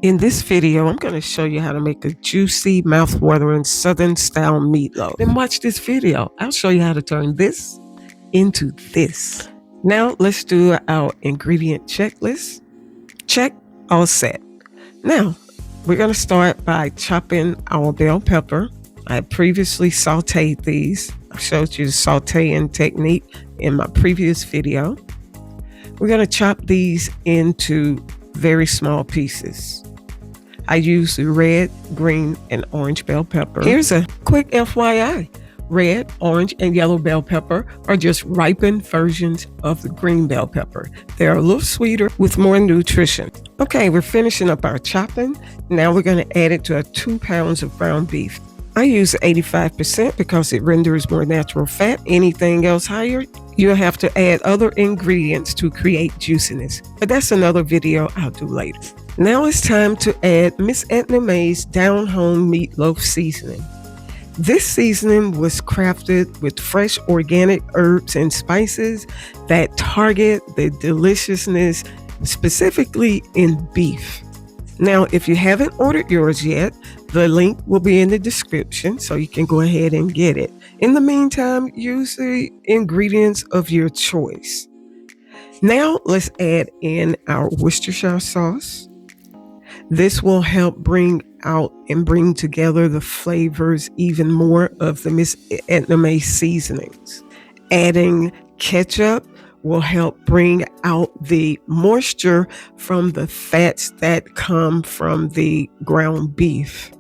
In this video, I'm going to show you how to make a juicy, mouth-watering Southern-style meatloaf. Then watch this video. I'll show you how to turn this into this. Now, let's do our ingredient checklist. Check, all set. Now, we're going to start by chopping our bell pepper. I previously sautéed these. I showed you the sautéing technique in my previous video. We're going to chop these into very small pieces. I use the red, green, and orange bell pepper. Here's a quick FYI. Red, orange, and yellow bell pepper are just ripened versions of the green bell pepper. They're a little sweeter with more nutrition. Okay, we're finishing up our chopping. Now we're going to add it to our 2 pounds of ground beef. I use 85% because it renders more natural fat. Anything else higher, you'll have to add other ingredients to create juiciness. But that's another video I'll do later. Now it's time to add Miss Edna Mae's Down Home Meatloaf seasoning. This seasoning was crafted with fresh organic herbs and spices that target the deliciousness specifically in beef. Now, if you haven't ordered yours yet, the link will be in the description so you can go ahead and get it. In the meantime, use the ingredients of your choice. Now, let's add in our Worcestershire sauce. This will help bring out and bring together the flavors even more of the Miss Edna Mae seasonings. Adding ketchup will help bring out the moisture from the fats that come from the ground beef.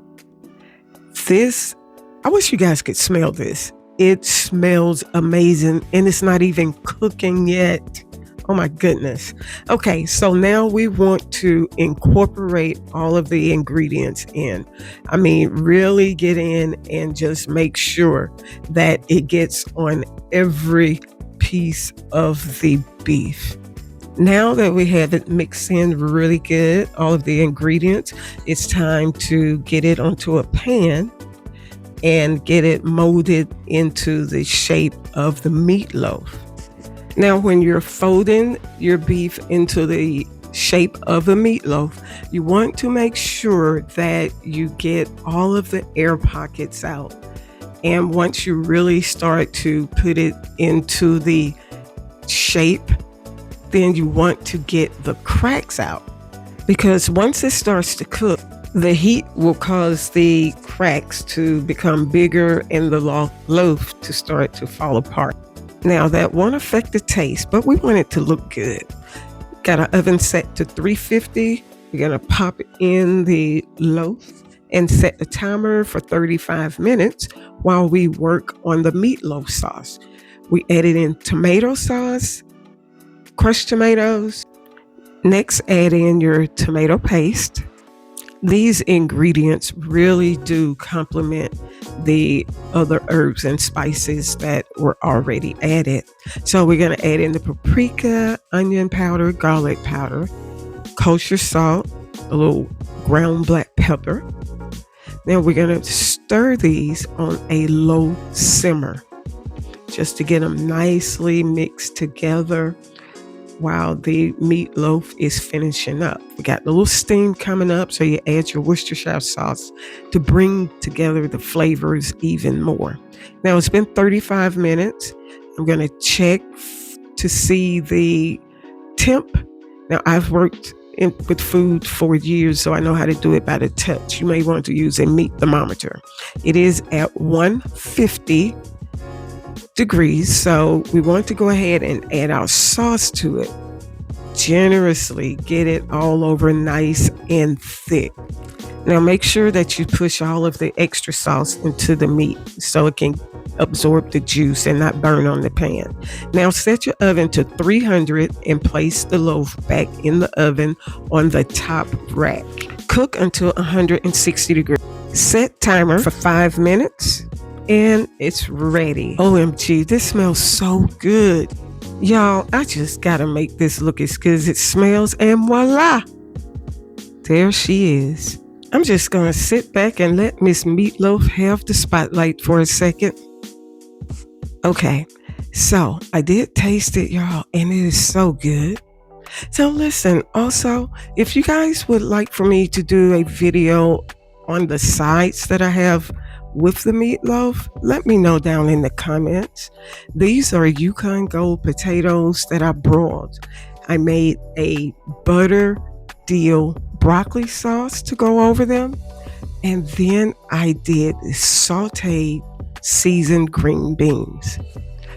This, I wish you guys could smell this. It smells amazing and it's not even cooking yet. Oh my goodness. Okay, so now we want to incorporate all of the ingredients in. I mean, really get in and just make sure that it gets on every piece of the beef. Now that we have it mixed in really good, all of the ingredients, it's time to get it onto a pan and get it molded into the shape of the meatloaf. Now, when you're folding your beef into the shape of a meatloaf, you want to make sure that you get all of the air pockets out. And once you really start to put it into the shape, then you want to get the cracks out. Because once it starts to cook, the heat will cause the cracks to become bigger and the loaf to start to fall apart. Now, that won't affect the taste, but we want it to look good. Got our oven set to 350. We're going to pop in the loaf and set the timer for 35 minutes while we work on the meatloaf sauce. We added in tomato sauce, crushed tomatoes. Next, add in your tomato paste. These ingredients really do complement the other herbs and spices that were already added. So we're going to add in the paprika, onion powder, garlic powder, kosher salt, a little ground black pepper. Now we're going to stir these on a low simmer just to get them nicely mixed together while the meatloaf is finishing up. We got a little steam coming up, so you add your Worcestershire sauce to bring together the flavors even more. Now it's been 35 minutes. I'm going to check to see the temp. Now I've worked with food for years, so I know how to do it by the touch. You may want to use a meat thermometer. It is at 150 degrees, so we want to go ahead and add our sauce to it. Generously get it all over nice and thick. Now make sure that you push all of the extra sauce into the meat so it can absorb the juice and not burn on the pan. Now set your oven to 300 and place the loaf back in the oven on the top rack. Cook until 160 degrees. Set timer for 5 minutes. And it's ready. OMG, this smells so good. Y'all, I just gotta make this look as good as it smells, and voila! There she is. I'm just gonna sit back and let Miss Meatloaf have the spotlight for a second. Okay, so I did taste it, y'all, and it is so good. So listen, also, if you guys would like for me to do a video on the sides that I have with the meatloaf, let me know down in the comments. These are Yukon Gold potatoes that I broiled. I made a butter deal broccoli sauce to go over them, and then I did sautéed seasoned green beans.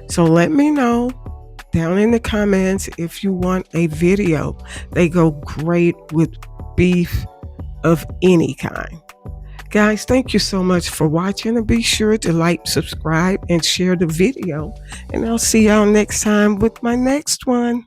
So let me know down in the comments if you want a video. They go great with beef of any kind. Guys, thank you so much for watching, and be sure to like, subscribe, and share the video. And I'll see y'all next time with my next one.